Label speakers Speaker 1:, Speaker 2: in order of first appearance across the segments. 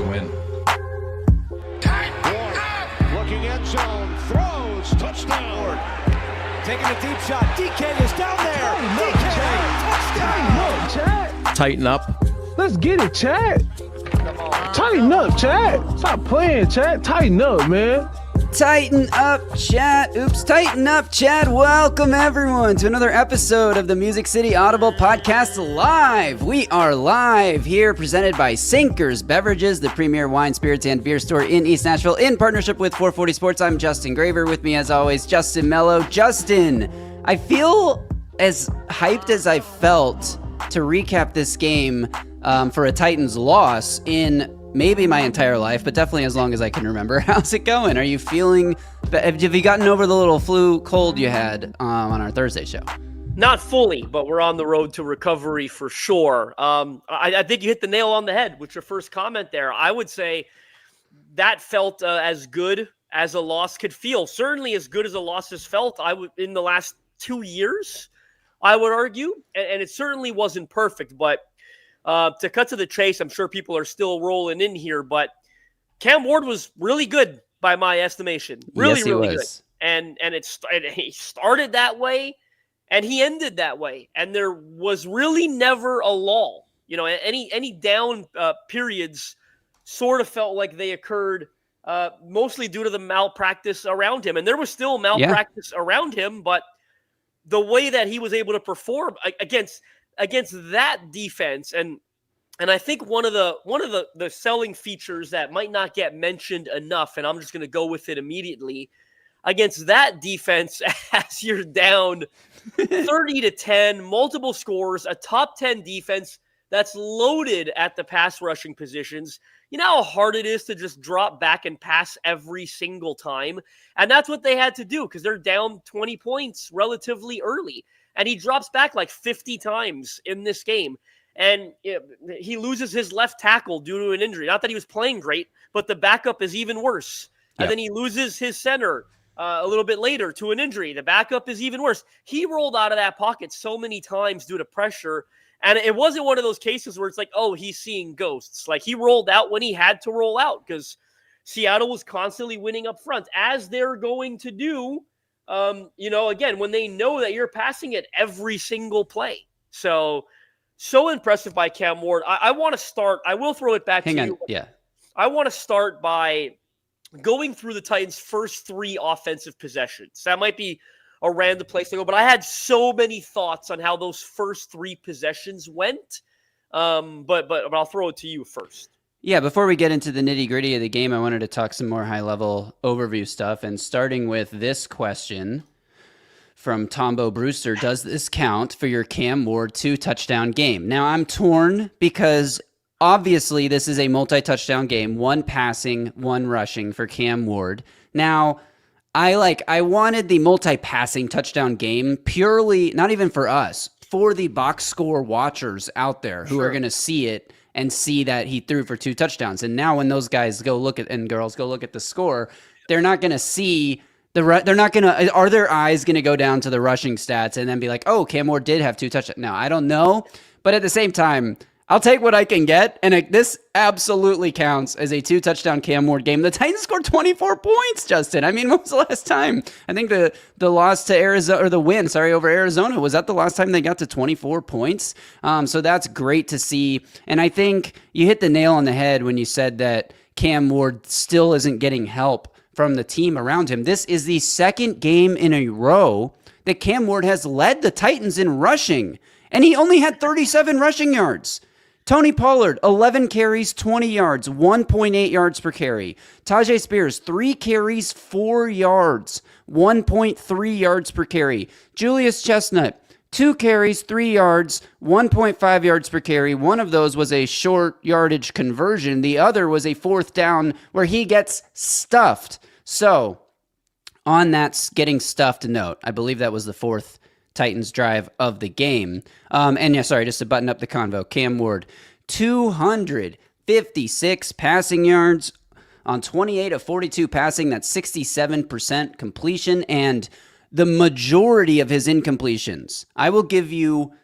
Speaker 1: to win.
Speaker 2: Looking end zone, throws, touchdown.
Speaker 3: Taking a deep shot. DK is down there. DK, touchdown.
Speaker 4: Tighten up.
Speaker 5: Let's get it, Chad. Tighten up, Chad. Stop playing, Chad. Tighten up, man.
Speaker 6: Tighten up, Chad. Oops, tighten up, Chad. Welcome, everyone, to another episode of the Music City Audible Podcast Live. We are live here, presented by Sinkers Beverages, the premier wine, spirits, and beer store in East Nashville, in partnership with 440 Sports. I'm Justin Graver. With me, as always, Justin Melo. Justin, I feel as hyped as I felt to recap this game for a Titans loss in maybe my entire life, but definitely as long as I can remember. How's it going? Are you feeling, have you gotten over the little flu cold you had on our Thursday show?
Speaker 7: Not fully, but we're on the road to recovery for sure. I think you hit the nail on the head with your first comment there. I would say that felt as good as a loss could feel. Certainly as good as a loss has felt in the last 2 years, I would argue. And it certainly wasn't perfect, but to cut to the chase, I'm sure people are still rolling in here, but Cam Ward was really good by my estimation. Really good. And he started that way and he ended that way. And there was really never a lull. You know, any down periods sort of felt like they occurred mostly due to the malpractice around him. And there was still malpractice around him, but the way that he was able to perform against that defense, and I think one of the selling features that might not get mentioned enough, and I'm just going to go with it immediately, against that defense, as you're down 30-10, multiple scores, a top 10 defense that's loaded at the pass rushing positions. You know how hard it is to just drop back and pass every single time, and that's what they had to do because they're down 20 points relatively early. And he drops back like 50 times in this game. And he loses his left tackle due to an injury. Not that he was playing great, but the backup is even worse. Yep. And then he loses his center a little bit later to an injury. The backup is even worse. He rolled out of that pocket so many times due to pressure. And it wasn't one of those cases where it's like, oh, he's seeing ghosts. Like he rolled out when he had to roll out because Seattle was constantly winning up front, as they're going to do. Again, when they know that you're passing it every single play. So impressive by Cam Ward. I want to start. I will throw it back to you.
Speaker 6: Yeah.
Speaker 7: I want to start by going through the Titans' first 3 offensive possessions. That might be a random place to go, but I had so many thoughts on how those first 3 possessions went. But I'll throw it to you first.
Speaker 6: Yeah, before we get into the nitty-gritty of the game, I wanted to talk some more high-level overview stuff, and starting with this question from Tombo Brewster: does this count for your Cam Ward 2-touchdown game? Now, I'm torn because obviously this is a multi-touchdown game, 1 passing, 1 rushing for Cam Ward. Now, I wanted the multi-passing touchdown game purely, not even for us, for the box score watchers out there who are going to see it and see that he threw for 2 touchdowns. And now when those guys go look at, and girls go look at the score, they're not going to see are their eyes going to go down to the rushing stats and then be like, oh, Cam Ward did have 2 touchdowns. Now, I don't know. But at the same time, I'll take what I can get. And this absolutely counts as a 2-touchdown Cam Ward game. The Titans scored 24 points, Justin. I mean, when was the last time? I think the loss to Arizona, or the win, over Arizona, was that the last time they got to 24 points? So that's great to see. And I think you hit the nail on the head when you said that Cam Ward still isn't getting help from the team around him. This is the second game in a row that Cam Ward has led the Titans in rushing, and he only had 37 rushing yards. Tony Pollard, 11 carries, 20 yards, 1.8 yards per carry. Tajay Spears, 3 carries, 4 yards, 1.3 yards per carry. Julius Chestnut, 2 carries, 3 yards, 1.5 yards per carry. One of those was a short yardage conversion. The other was a 4th down where he gets stuffed. So, on that getting stuffed note, I believe that was the 4th Titans drive of the game. Just to button up the convo, Cam Ward, 256 passing yards on 28 of 42 passing. That's 67% completion, and the majority of his incompletions, I will give you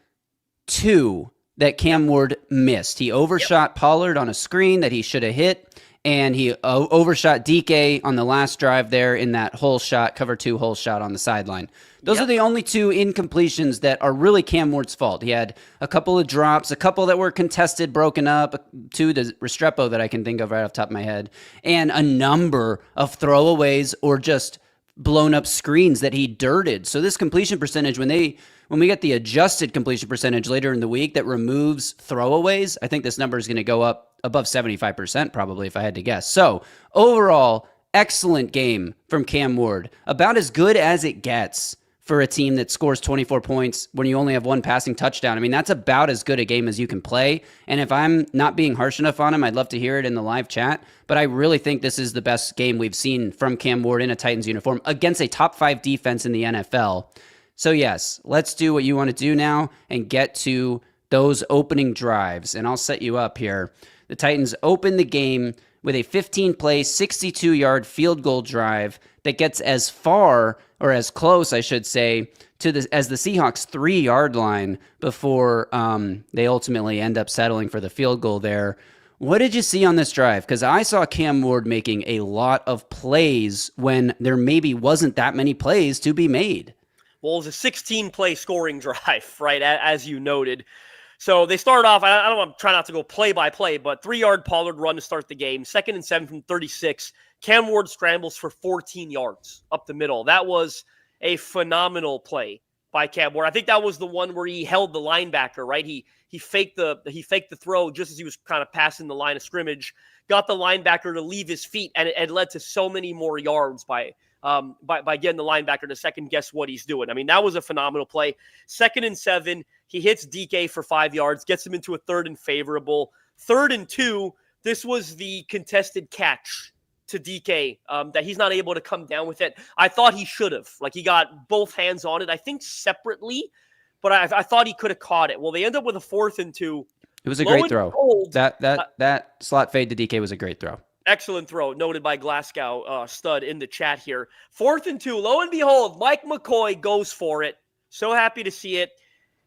Speaker 6: 2 that Cam Ward missed. He overshot Pollard on a screen that he should have hit, and he overshot DK on the last drive there in that hole shot, cover 2 hole shot on the sideline. Those are the only 2 incompletions that are really Cam Ward's fault. He had a couple of drops, a couple that were contested, broken up, 2 to Restrepo that I can think of right off the top of my head, and a number of throwaways or just blown up screens that he dirted. So this completion percentage, when we get the adjusted completion percentage later in the week that removes throwaways, I think this number is going to go up above 75% probably if I had to guess. So overall, excellent game from Cam Ward. About as good as it gets for a team that scores 24 points when you only have 1 passing touchdown. I mean, that's about as good a game as you can play. And if I'm not being harsh enough on him, I'd love to hear it in the live chat. But I really think this is the best game we've seen from Cam Ward in a Titans uniform against a top 5 defense in the NFL. So yes, let's do what you want to do now and get to those opening drives. And I'll set you up here. The Titans open the game with a 15-play, 62-yard field goal drive that gets as far, or as close, I should say, as the Seahawks 3-yard line before they ultimately end up settling for the field goal there. What did you see on this drive? Because I saw Cam Ward making a lot of plays when there maybe wasn't that many plays to be made.
Speaker 7: Well, it was a 16-play scoring drive, right, as you noted. So they start off, I don't want to try not to go play by play, but 3-yard Pollard run to start the game. 2nd and 7 from 36. Cam Ward scrambles for 14 yards up the middle. That was a phenomenal play by Cam Ward. I think that was the one where he held the linebacker, right? He faked the throw just as he was kind of passing the line of scrimmage, got the linebacker to leave his feet, and it led to so many more yards by getting the linebacker to second guess what he's doing. I mean, that was a phenomenal play. 2nd and 7, he hits DK for 5 yards, gets him into a 3rd and favorable. 3rd and 2, this was the contested catch to DK that he's not able to come down with it. I thought he should have. Like, he got both hands on it, I think separately, but I thought he could have caught it. Well, they end up with a 4th and 2.
Speaker 6: It was a great throw. That slot fade to DK was a great throw.
Speaker 7: Excellent throw, noted by Glasgow Stud in the chat here. 4th and 2, lo and behold, Mike McCoy goes for it. So happy to see it.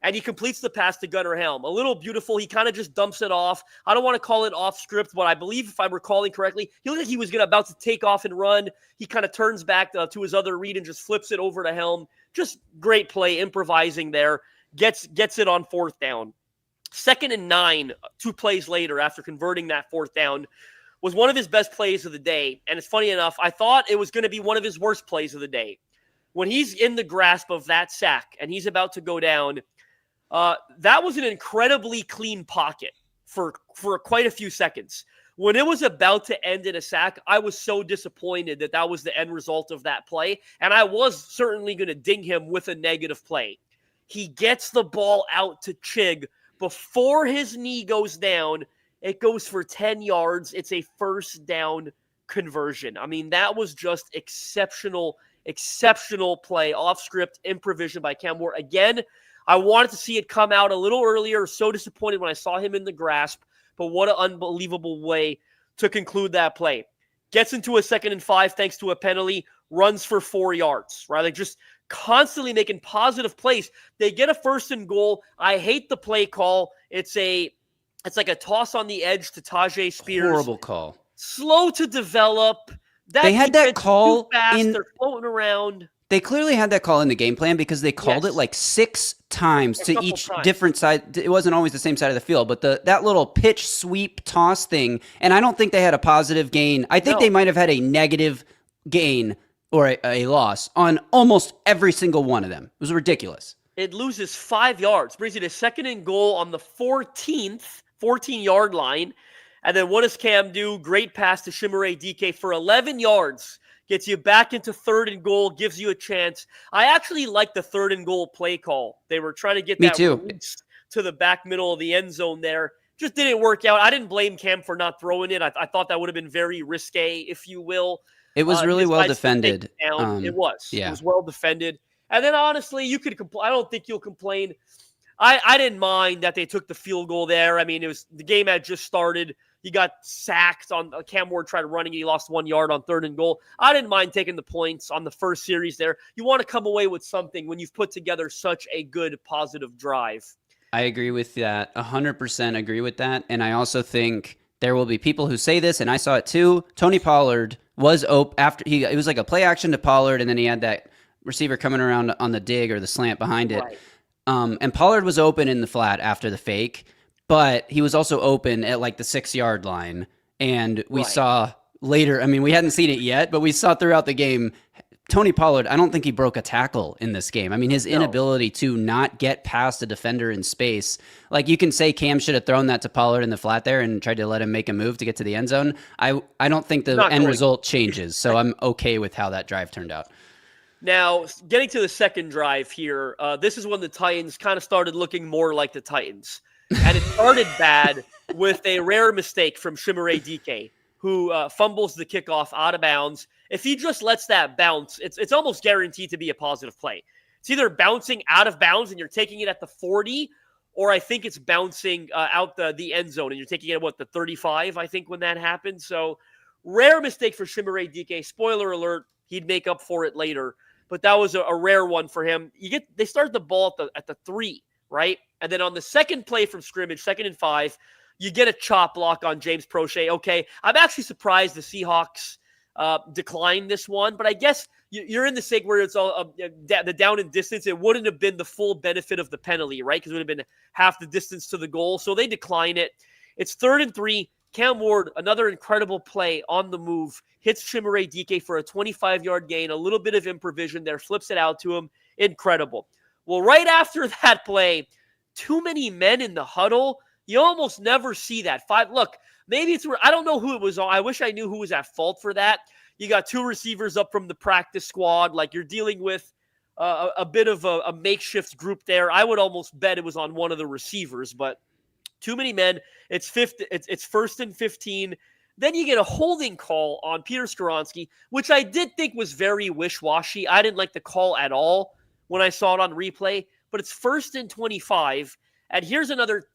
Speaker 7: And he completes the pass to Gunnar Helm. A little beautiful. He kind of just dumps it off. I don't want to call it off script, but I believe if I'm recalling correctly, he looked like he was about to take off and run. He kind of turns back to his other read and just flips it over to Helm. Just great play, improvising there. Gets it on 4th down. 2nd and 9, 2 plays later after converting that 4th down, was one of his best plays of the day. And it's funny enough, I thought it was going to be one of his worst plays of the day. When he's in the grasp of that sack and he's about to go down, that was an incredibly clean pocket for quite a few seconds. When it was about to end in a sack, I was so disappointed that was the end result of that play, and I was certainly going to ding him with a negative play. He gets the ball out to Chig before his knee goes down. It goes for 10 yards. It's a 1st down conversion. I mean, that was just exceptional play, off-script improvisation by Cam Ward. Again, I wanted to see it come out a little earlier. So disappointed when I saw him in the grasp, but what an unbelievable way to conclude that play. Gets into a 2nd and 5 thanks to a penalty, runs for 4 yards, right? Like, just constantly making positive plays. They get a 1st and goal. I hate the play call. It's like a toss on the edge to Tajay Spears.
Speaker 6: Horrible call.
Speaker 7: Slow to develop.
Speaker 6: They had that call
Speaker 7: too fast. They're floating around.
Speaker 6: They clearly had that call in the game plan because they called it like 6 times to each different side. It wasn't always the same side of the field, but that little pitch sweep toss thing, and I don't think they had a positive gain. I think they might have had a negative gain or a loss on almost every single one of them. It was ridiculous.
Speaker 7: It loses 5 yards, brings it a 2nd and goal on the 14-yard line. And then what does Cam do? Great pass to Chimere Dike for 11 yards. Gets you back into 3rd and goal, gives you a chance. I actually like the 3rd and goal play call. They were trying to get that release to the back middle of the end zone there. Just didn't work out. I didn't blame Cam for not throwing it. I thought that would have been very risque, if you will.
Speaker 6: It was really well defended.
Speaker 7: It was well defended. And then honestly, you could I don't think you'll complain. I didn't mind that they took the field goal there. I mean, the game had just started. He got sacked on Cam Ward tried running. He lost 1 yard on 3rd and goal. I didn't mind taking the points on the first series there. You want to come away with something when you've put together such a good positive drive.
Speaker 6: I agree with that. 100% agree with that. And I also think there will be people who say this, and I saw it too. Tony Pollard was open after it was like a play action to Pollard, and then he had that receiver coming around on the dig or the slant behind it.
Speaker 7: Right.
Speaker 6: And Pollard was open in the flat after the fake, but he was also open at like the 6-yard line. And we saw later, I mean, we hadn't seen it yet, but we saw throughout the game, Tony Pollard, I don't think he broke a tackle in this game. I mean, his inability to not get past a defender in space. Like, you can say Cam should have thrown that to Pollard in the flat there and tried to let him make a move to get to the end zone. I don't think the end result changes, so I'm okay with how that drive turned out.
Speaker 7: Now, getting to the second drive here, this is when the Titans kind of started looking more like the Titans. And it started bad with a rare mistake from Chimere Dike, who fumbles the kickoff out of bounds. If he just lets that bounce, it's almost guaranteed to be a positive play. It's either bouncing out of bounds and you're taking it at the 40, or I think it's bouncing out the end zone and you're taking it at, the 35, I think, when that happened. So, rare mistake for Chimere Dike. Spoiler alert, he'd make up for it later. But that was a rare one for him. They start the ball at the 3, right? And then on the second play from scrimmage, 2nd and 5, you get a chop block on James Prochet. Okay, I'm actually surprised the Seahawks declined this one, but I guess you're in the sig where it's all the down and distance. It wouldn't have been the full benefit of the penalty, right? Because it would have been half the distance to the goal. So they decline it. It's 3rd and 3. Cam Ward, another incredible play on the move, hits Chimere Dike for a 25-yard gain, a little bit of improvision there, flips it out to him. Incredible. Well, right after that play, too many men in the huddle. You almost never see that. Look, maybe I don't know who it was on. I wish I knew who was at fault for that. You got 2 receivers up from the practice squad. Like, you're dealing with a bit of a makeshift group there. I would almost bet it was on one of the receivers, but too many men. It's 1st and 15. Then you get a holding call on Peter Skoronski, which I did think was very wish-washy. I didn't like the call at all when I saw it on replay, but it's 1st and 25. And here's another,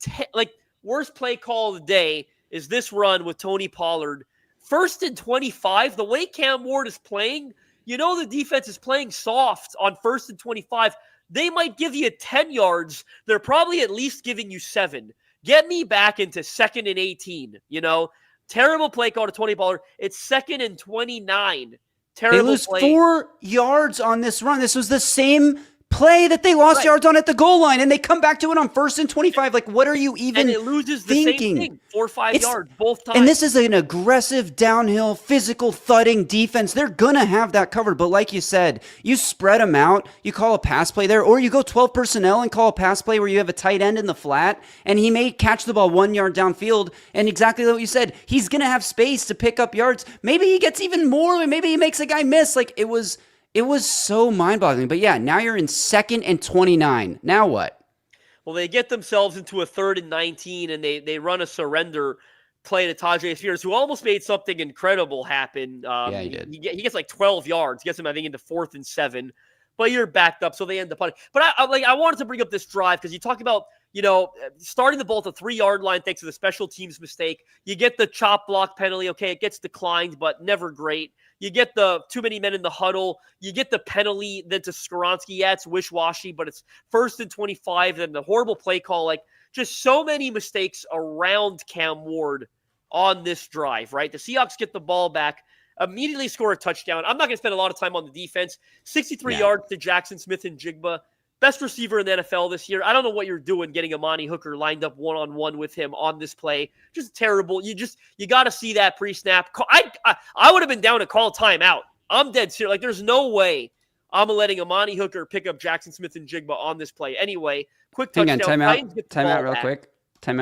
Speaker 7: worst play call of the day is this run with Tony Pollard. 1st and 25, the way Cam Ward is playing, the defense is playing soft on 1st and 25. They might give you 10 yards. They're probably at least giving you 7. Get me back into 2nd and 18, Terrible play call to Tony Pollard. It's 2nd and 29. Terrible
Speaker 6: They lose
Speaker 7: play.
Speaker 6: 4 yards on this run. This was the same play that they lost yards on at the goal line, and they come back to it on 1st and 25. Like, what are you even
Speaker 7: And it loses the
Speaker 6: thinking?
Speaker 7: same thing, 4 or 5 yards, both times.
Speaker 6: And this is an aggressive, downhill, physical, thudding defense. They're going to have that covered. But like you said, you spread them out, you call a pass play there, or you go 12 personnel and call a pass play where you have a tight end in the flat, and he may catch the ball 1 yard downfield, and exactly what you said, he's going to have space to pick up yards. Maybe he gets even more, maybe he makes a guy miss. Like, it was so mind-boggling. But yeah, now you're in 2nd and 29. Now what?
Speaker 7: Well, they get themselves into a 3rd and 19, and they run a surrender play to Tajay Spears, who almost made something incredible happen.
Speaker 6: Yeah, he did.
Speaker 7: He gets like 12 yards, gets him, I think, into 4th and 7. But you're backed up, so they end up punting. But I wanted to bring up this drive because you talk about, starting the ball at the 3-yard line thanks to the special teams mistake. You get the chop block penalty. Okay, it gets declined, but never great. You get the too many men in the huddle. You get the penalty then to Skoronski. Yeah, it's wish-washy, but it's 1st and 25. Then the horrible play call. Like, just so many mistakes around Cam Ward on this drive, right? The Seahawks get the ball back, immediately score a touchdown. I'm not going to spend a lot of time on the defense. 63 yards to Jackson Smith and Jigba. Best receiver in the NFL this year. I don't know what you're doing getting Amani Hooker lined up one-on-one with him on this play. Just terrible. You got to see that pre-snap. I would have been down to call timeout. I'm dead serious. Like, there's no way I'm letting Amani Hooker pick up Jackson Smith and Jigba on this play. Anyway, quick touchdown.
Speaker 6: Timeout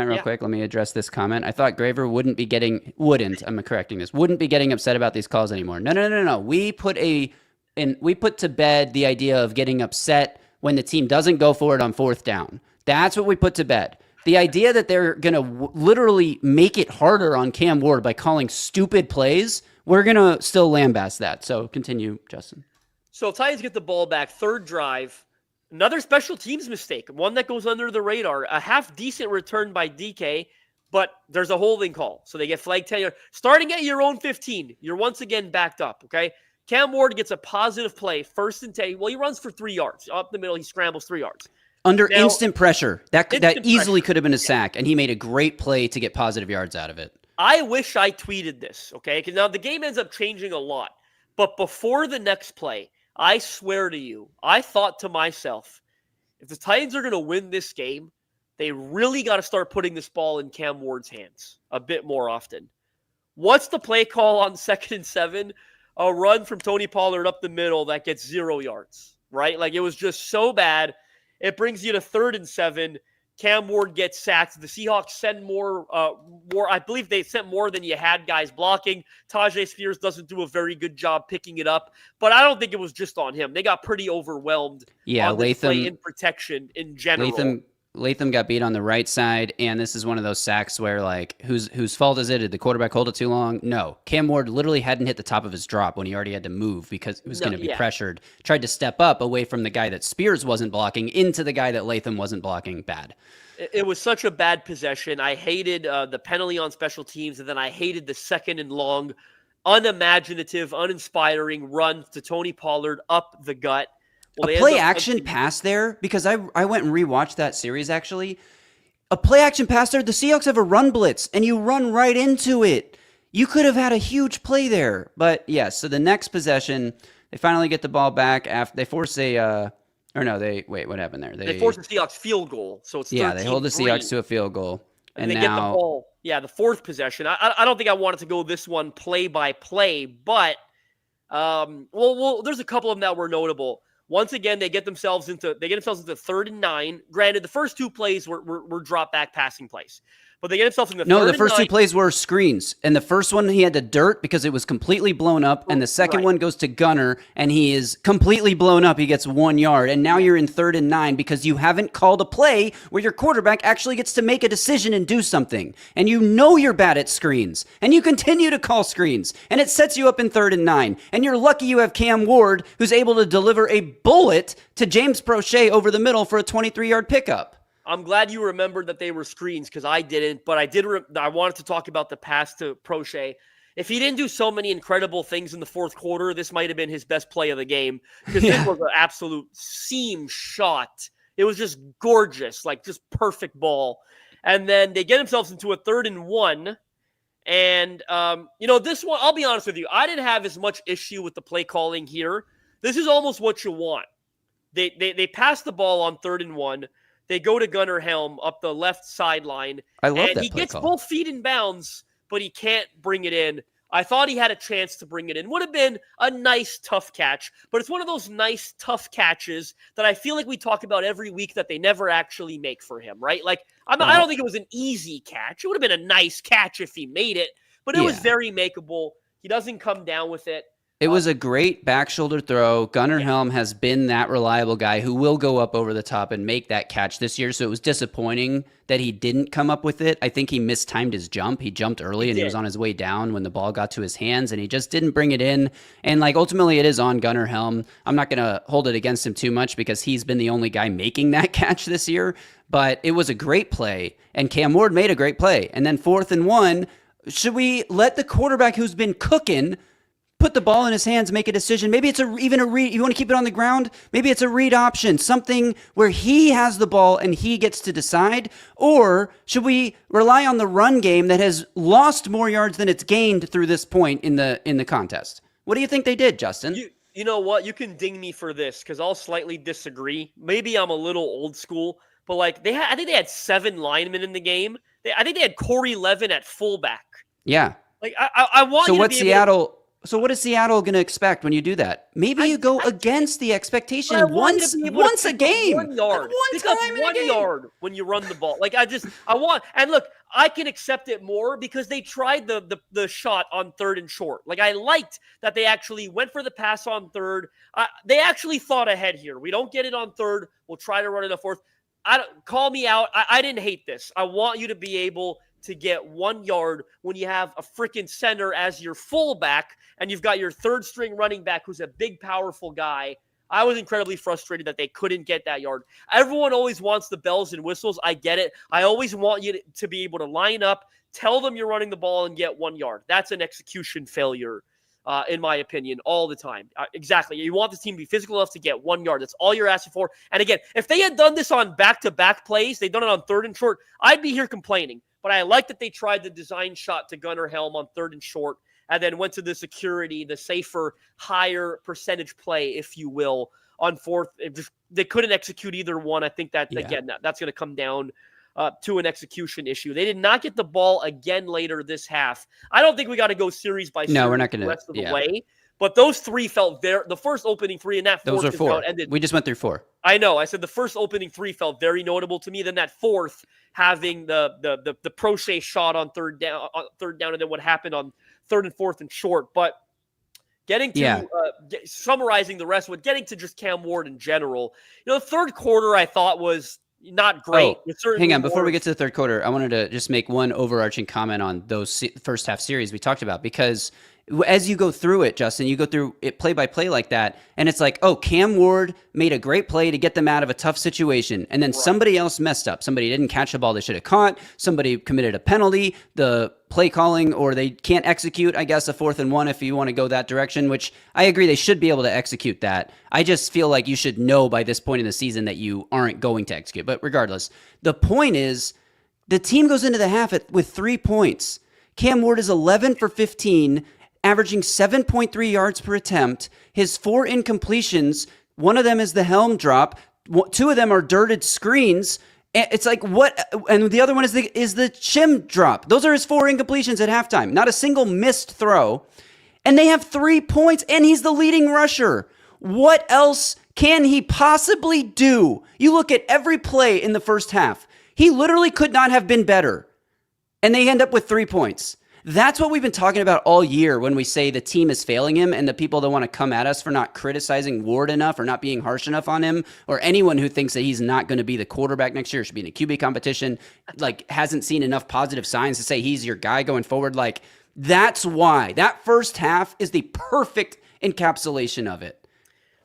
Speaker 6: real quick. Let me address this comment. I thought Graver wouldn't be getting upset about these calls anymore. No. We put to bed the idea of getting upset when the team doesn't go for it on 4th down. That's what we put to bed. The idea that they're going to literally make it harder on Cam Ward by calling stupid plays, we're going to still lambast that. So continue, Justin.
Speaker 7: So Titans get the ball back, 3rd drive. Another special teams mistake, one that goes under the radar. A half-decent return by DK, but there's a holding call. So they get flagged 10 yards. Starting at your own 15, you're once again backed up, okay? Cam Ward gets a positive play, 1st and 10. Well, he runs for 3 yards. Up the middle, he scrambles 3 yards.
Speaker 6: Under
Speaker 7: Now,
Speaker 6: instant pressure. That easily
Speaker 7: pressure.
Speaker 6: could have been a sack, and he made a great play to get positive yards out of it.
Speaker 7: I wish I tweeted this, okay? Because now the game ends up changing a lot. But before the next play, I swear to you, I thought to myself, if the Titans are going to win this game, they really got to start putting this ball in Cam Ward's hands a bit more often. What's the play call on 2nd and 7? A run from Tony Pollard up the middle that gets 0 yards, right? Like, it was just so bad. It brings you to 3rd and 7. Cam Ward gets sacked. The Seahawks send more. I believe they sent more than you had guys blocking. Tajay Spears doesn't do a very good job picking it up, but I don't think it was just on him. They got pretty overwhelmed.
Speaker 6: Yeah,
Speaker 7: on this play
Speaker 6: Latham
Speaker 7: in protection in general.
Speaker 6: Latham got beat on the right side, and this is one of those sacks where, like, whose fault is it? Did the quarterback hold it too long? No. Cam Ward literally hadn't hit the top of his drop when he already had to move because he was going to be pressured. Tried to step up away from the guy that Spears wasn't blocking into the guy that Latham wasn't blocking. Bad.
Speaker 7: It was such a bad possession. I hated the penalty on special teams, and then I hated the 2nd and long, unimaginative, uninspiring run to Tony Pollard up the gut. Well,
Speaker 6: a play action pass there, because I went and rewatched that series actually. A play action pass there, the Seahawks have a run blitz, and you run right into it. You could have had a huge play there. But yeah, so the next possession, they finally get the ball back after they force a what happened there?
Speaker 7: They force the Seahawks field goal. So it's 13-3.
Speaker 6: They hold the Seahawks to a field goal.
Speaker 7: And they get the ball. Yeah, the 4th possession. I don't think I wanted to go this one play by play, but there's a couple of them that were notable. Once again, they get themselves into 3rd and 9. Granted, the first 2 plays were drop back passing plays. But they get themselves into 3rd and 9.
Speaker 6: No, the first 2 plays were screens. And the first one, he had to dirt because it was completely blown up. And the second one goes to Gunner, and he is completely blown up. He gets 1 yard. And now you're in 3rd and 9 because you haven't called a play where your quarterback actually gets to make a decision and do something. And you know you're bad at screens. And you continue to call screens. And it sets you up in 3rd and 9. And you're lucky you have Cam Ward, who's able to deliver a bullet to James Prochet over the middle for a 23-yard pickup.
Speaker 7: I'm glad you remembered that they were screens because I didn't, but I wanted to talk about the pass to Prochet. If he didn't do so many incredible things in the 4th quarter, this might have been his best play of the game because this was an absolute seam shot. It was just gorgeous, like just perfect ball. And then they get themselves into a 3rd and 1. And, this one, I'll be honest with you, I didn't have as much issue with the play calling here. This is almost what you want. They pass the ball on 3rd and 1. They go to Gunnar Helm up the left sideline.
Speaker 6: I love that
Speaker 7: he
Speaker 6: play
Speaker 7: gets
Speaker 6: call.
Speaker 7: both feet in bounds, but he can't bring it in. I thought he had a chance to bring it in. Would have been a nice, tough catch, but it's one of those nice, tough catches that I feel like we talk about every week that they never actually make for him, right? Like, I don't think it was an easy catch. It would have been a nice catch if he made it, but it was very makeable. He doesn't come down with it.
Speaker 6: It was a great back shoulder throw. Gunnar Helm has been that reliable guy who will go up over the top and make that catch this year. So it was disappointing that he didn't come up with it. I think he mistimed his jump. He jumped early and he was on his way down when the ball got to his hands and he just didn't bring it in. And ultimately it is on Gunnar Helm. I'm not going to hold it against him too much because he's been the only guy making that catch this year. But it was a great play and Cam Ward made a great play. And then 4th and 1, should we let the quarterback who's been cooking put the ball in his hands, make a decision? Maybe it's even a read. You want to keep it on the ground? Maybe it's a read option, something where he has the ball and he gets to decide. Or should we rely on the run game that has lost more yards than it's gained through this point in the contest? What do you think they did, Justin?
Speaker 7: You know what? You can ding me for this because I'll slightly disagree. Maybe I'm a little old school, but I think they had 7 linemen in the game. I think they had Corey Levin at fullback.
Speaker 6: Yeah.
Speaker 7: I want.
Speaker 6: So what's Seattle? So what is Seattle going to expect when you do that? Maybe you go against the expectation once a game.
Speaker 7: 1 yard. Pick up 1 yard when you run the ball. And look, I can accept it more because they tried the shot on 3rd and short. I liked that they actually went for the pass on 3rd. They actually thought ahead here. We don't get it on 3rd. We'll try to run it on 4th. Call me out. I didn't hate this. I want you to be able to get 1 yard when you have a freaking center as your fullback and you've got your 3rd string running back who's a big, powerful guy. I was incredibly frustrated that they couldn't get that yard. Everyone always wants the bells and whistles. I get it. I always want you to be able to line up, tell them you're running the ball and get 1 yard. That's an execution failure in my opinion, all the time. Exactly. You want this team to be physical enough to get 1 yard. That's all you're asking for. And again, if they had done this on back-to-back plays, they'd done it on 3rd and short, I'd be here complaining. But I like that they tried the design shot to Gunnar Helm on 3rd and short and then went to the security, the safer, higher percentage play, if you will, on 4th. They couldn't execute either one. I think that, again, that's going to come down to an execution issue. They did not get the ball again later this half. I don't think we got to go series by series.
Speaker 6: No, we're not going to.
Speaker 7: The rest of the way. But those 3 felt the first opening 3 and that 4th.
Speaker 6: Those are 4. Ended. We just went through 4.
Speaker 7: I know. I said the first opening 3 felt very notable to me. Then that 4th having the Prochet shot on third down, and then what happened on 3rd and 4th and short. But getting to summarizing the rest, with getting to just Cam Ward in general, the 3rd quarter I thought was not great.
Speaker 6: Hang on. Before we get to the 3rd quarter, I wanted to just make one overarching comment on those first half series we talked about, because as you go through it, Justin, you go through it play by play like that, and it's like, oh, Cam Ward made a great play to get them out of a tough situation, and then somebody else messed up. Somebody didn't catch a ball they should have caught. Somebody committed a penalty. The play calling, or they can't execute, I guess, a 4th and 1 if you want to go that direction, which I agree they should be able to execute that. I just feel like you should know by this point in the season that you aren't going to execute. But regardless, the point is the team goes into the half with 3 points. Cam Ward is 11 for 15, averaging 7.3 yards per attempt. His 4 incompletions, one of them is the Helm drop. 2 of them are dirted screens. It's like, what? And the other one is the Shim drop. Those are his 4 incompletions at halftime. Not a single missed throw. And they have 3 points, and he's the leading rusher. What else can he possibly do? You look at every play in the first half. He literally could not have been better. And they end up with 3 points. That's what we've been talking about all year when we say the team is failing him, and the people that want to come at us for not criticizing Ward enough or not being harsh enough on him, or anyone who thinks that he's not going to be the quarterback next year, should be in a QB competition, like hasn't seen enough positive signs to say he's your guy going forward. Like, that's why that first half is the perfect encapsulation of it.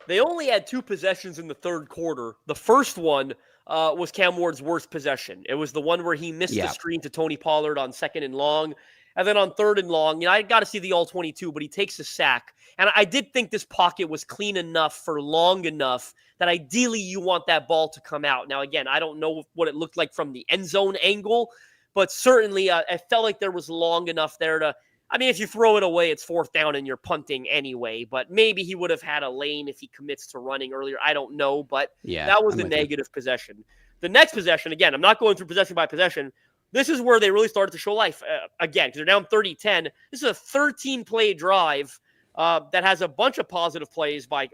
Speaker 7: They only had 2 possessions in the 3rd quarter. The first one was Cam Ward's worst possession. It was the one where he missed the screen to Tony Pollard on 2nd and long. And then on 3rd and long, I got to see the all-22, but he takes a sack. And I did think this pocket was clean enough for long enough that ideally you want that ball to come out. Now, again, I don't know what it looked like from the end zone angle, but certainly I felt like there was long enough there to, if you throw it away, it's 4th down and you're punting anyway. But maybe he would have had a lane if he commits to running earlier. I don't know, but that was a negative possession. The next possession, again, I'm not going through possession by possession. This is where they really started to show life again, because they're down 30-10. This is a 13-play drive that has a bunch of positive plays by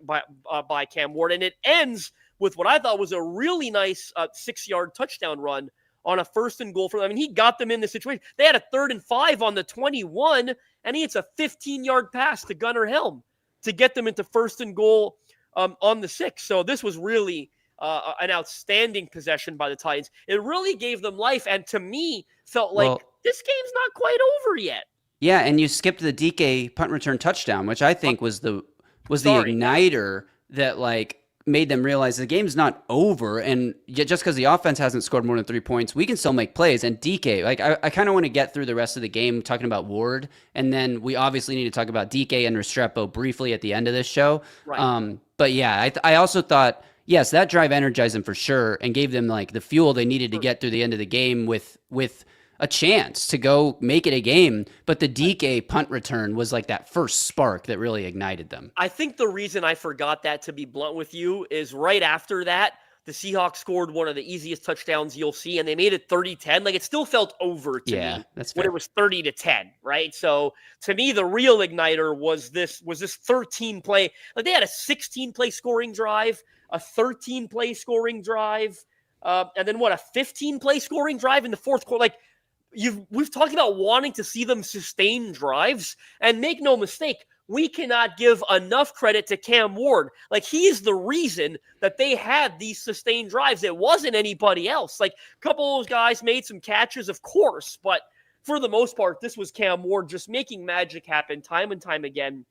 Speaker 7: Cam Ward, and it ends with what I thought was a really nice 6-yard touchdown run on a 1st and goal. He got them in the situation. They had a 3rd and 5 on the 21, and it's a 15-yard pass to Gunnar Helm to get them into 1st and goal on the 6. So this was really an outstanding possession by the Titans. It really gave them life, and to me, felt like this game's not quite over yet.
Speaker 6: Yeah, and you skipped the DK punt return touchdown, which I think was the igniter that made them realize the game's not over, and just because the offense hasn't scored more than 3 points, we can still make plays. And DK, I kind of want to get through the rest of the game talking about Ward, and then we obviously need to talk about DK and Restrepo briefly at the end of this show.
Speaker 7: Right.
Speaker 6: But yeah, I also thought, yes, that drive energized them for sure and gave them the fuel they needed to get through the end of the game with a chance to go make it a game. But the DK punt return was that first spark that really ignited them.
Speaker 7: I think the reason I forgot that, to be blunt with you, is right after that, the Seahawks scored one of the easiest touchdowns you'll see, and they made it 30-10. It still felt over to me
Speaker 6: that's fair.
Speaker 7: When it was 30-10, right? So to me, the real igniter was this 13-play. They had a 16-play scoring drive, a 13-play scoring drive, and then a 15-play scoring drive in the 4th quarter. We've talked about wanting to see them sustain drives, and make no mistake, we cannot give enough credit to Cam Ward. He is the reason that they had these sustained drives. It wasn't anybody else. A couple of those guys made some catches, of course, but for the most part, this was Cam Ward just making magic happen time and time again.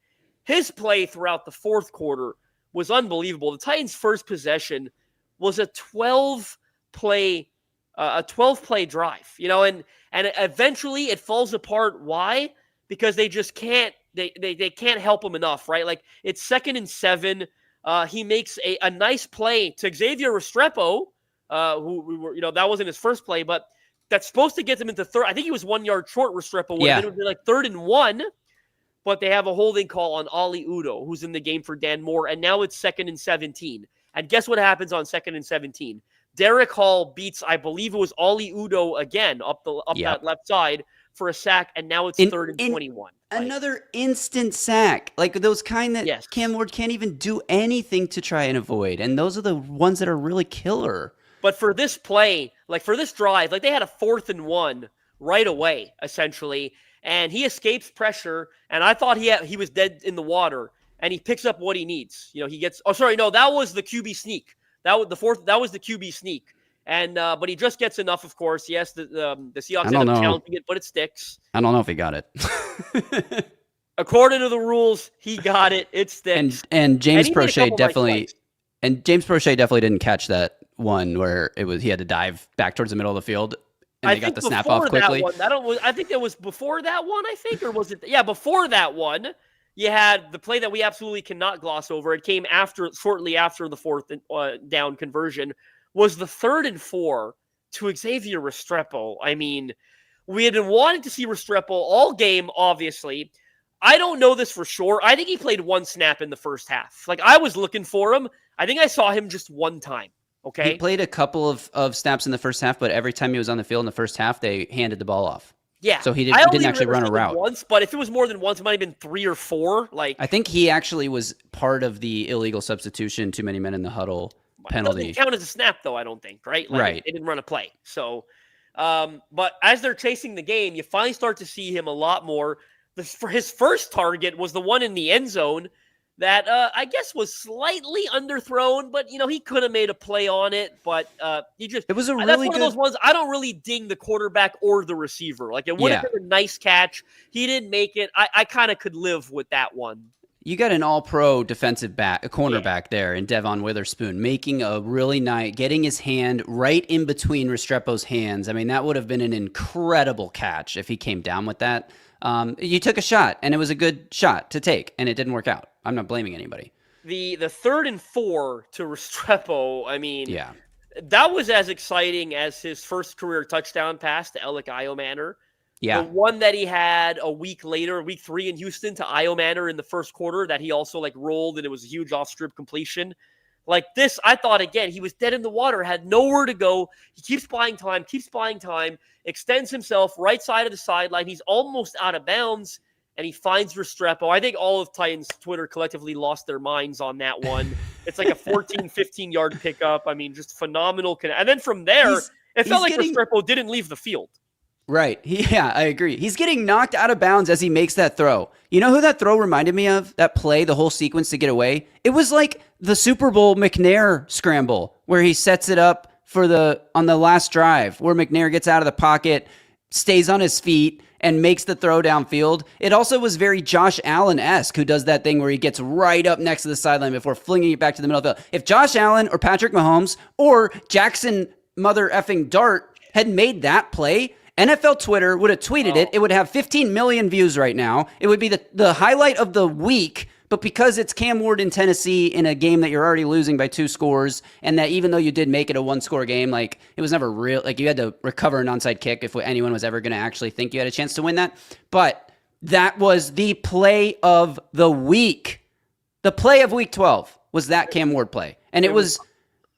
Speaker 7: His play throughout the 4th quarter was unbelievable. The Titans' first possession was a 12-play drive, and eventually it falls apart. Why? Because they just can't they can't help him enough, right? Like it's 2nd and 7. He makes a nice play to Xavier Restrepo, who that wasn't his first play, but that's supposed to get him into third. I think he was 1 yard short. Restrepo would have been like 3rd and 1, but they have a holding call on Ali Udo, who's in the game for Dan Moore, and now it's 2nd and 17. And guess what happens on 2nd and 17? Derek Hall beats, I believe it was Ali Udo again up that left side for a sack, and now it's 3rd and 21.
Speaker 6: Another instant sack, like those kind that Cam Ward can't even do anything to try and avoid, and those are the ones that are really killer.
Speaker 7: But for this play, like for this drive, like they had a 4th and 1 right away, essentially, and he escapes pressure, and I thought he was dead in the water, and he picks up what he needs. He gets. Oh, sorry, no, that was the QB sneak. That was the QB sneak. And but he just gets enough, of course. Yes, the Seahawks end up counting it, but it sticks.
Speaker 6: I don't know if he got it.
Speaker 7: According to the rules, he got it. It sticks.
Speaker 6: And James Prochet definitely didn't catch that one where he had to dive back towards the middle of the field and they got the snap off quickly.
Speaker 7: I think it was before that one. I think, or was it? Yeah, before that one. You had the play that we absolutely cannot gloss over. It came shortly after the 4th down conversion. Was the 3rd and 4 to Xavier Restrepo. I mean, we had been wanting to see Restrepo all game, obviously. I don't know this for sure. I think he played 1 snap in the first half. Like, I was looking for him. I think I saw him just 1 time, okay?
Speaker 6: He played a couple of snaps in the first half, but every time he was on the field in the first half, they handed the ball off.
Speaker 7: Yeah.
Speaker 6: So he didn't actually run a route.
Speaker 7: Once, but if it was more than once, it might have been 3 or 4. Like,
Speaker 6: I think he actually was part of the illegal substitution, too many men in the huddle penalty.
Speaker 7: It doesn't count as a snap, though, I don't think, right? Like,
Speaker 6: right.
Speaker 7: They didn't run a play. So, but as they're chasing the game, you finally start to see him a lot more. For his first target was the one in the end zone that I guess was slightly underthrown, but he could have made a play on it. But it was a really that's one of those ones I don't really ding the quarterback or the receiver. Like it would have been a nice catch. He didn't make it. I kind of could live with that one.
Speaker 6: You got an all-pro defensive back, a cornerback there in Devon Witherspoon, making a really nice, getting his hand right in between Restrepo's hands. I mean, that would have been an incredible catch if he came down with that. You took a shot, and it was a good shot to take, and it didn't work out. I'm not blaming anybody.
Speaker 7: The 3rd and 4 to Restrepo, I mean, that was as exciting as his first career touchdown pass to Alec Iomanner.
Speaker 6: Yeah.
Speaker 7: The one that he had a week later, week 3 in Houston to Iomanner in the first quarter that he also rolled, and it was a huge off-strip completion. Like this, I thought, again, he was dead in the water, had nowhere to go. He keeps buying time, extends himself right side of the sideline. He's almost out of bounds, and he finds Restrepo. I think all of Titans Twitter collectively lost their minds on that one. It's like a 14, 15-yard pickup. I mean, just phenomenal. And then from there, it felt like Restrepo didn't leave the field.
Speaker 6: Right. Yeah, I agree. He's getting knocked out of bounds as he makes that throw. You know who that throw reminded me of? That play, the whole sequence to get away? It was like the Super Bowl McNair scramble where he sets it up on the last drive where McNair gets out of the pocket, stays on his feet, and makes the throw downfield. It also was very Josh Allen-esque, who does that thing where he gets right up next to the sideline before flinging it back to the middle of the field. If Josh Allen or Patrick Mahomes or Jackson mother effing Dart had made that play, NFL Twitter would have tweeted it. It would have 15 million views right now. It would be the highlight of the week, but because it's Cam Ward in Tennessee in a game that you're already losing by 2 scores, and that even though you did make it a 1-score game, it was never real. You had to recover an onside kick if anyone was ever going to actually think you had a chance to win that. But that was the play of the week. The play of week 12 was that Cam Ward play. And it was